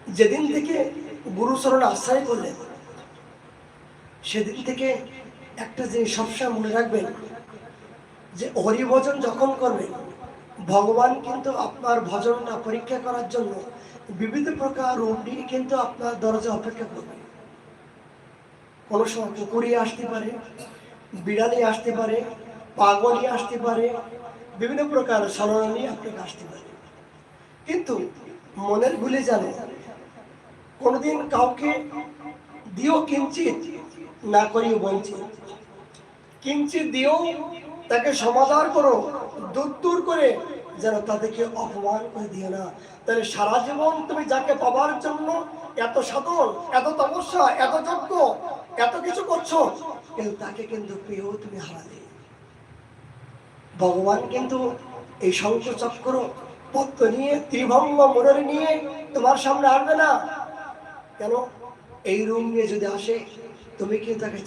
যেদিন থেকে গুরুচরণ আশ্রয় করলেন সেদিন থেকে একটা জিনিস সবসময় মনে রাখবেন যে হরিভজন যখন করবেন ভগবান কিন্তু আপনার ভজনটা পরীক্ষা করার জন্য বিবিধ প্রকার রূপ নিয়ে কিন্তু আপনার দরজা অপেক্ষা করবে। কোনো সময় কুকুরি আসতে পারে, বিড়ালি আসতে পারে, পাগলি আসতে পারে, বিভিন্ন প্রকার স্মরণী আপনাকে আসতে পারে। কিন্তু মনের ভুলে জানে কোনোদিন কাউকে দিও কিঞ্চিত, না করিও বঞ্চিত। কিঞ্চিত দিও, তাকে সমাধান করো, দূর দূর করে, যেন তাদেরকে অপমান করে দিও না। তাহলে সারা জীবন তুমি যাকে পাবার জন্য এত সাধন, এত তপস্যা, এত যজ্ঞ, এত কিছু করছো, কিন্তু তাকে কিন্তু পেয়েও তুমি হারালে। ভগবান কিন্তু এই শঙ্খ চক্র পত্র নিয়ে, ত্রিভঙ্গ মুরলী নিয়ে তোমার সামনে আসবে না। কেন? এই রূপ নিয়ে যদি আসে, তুমি কিন্তু তাকে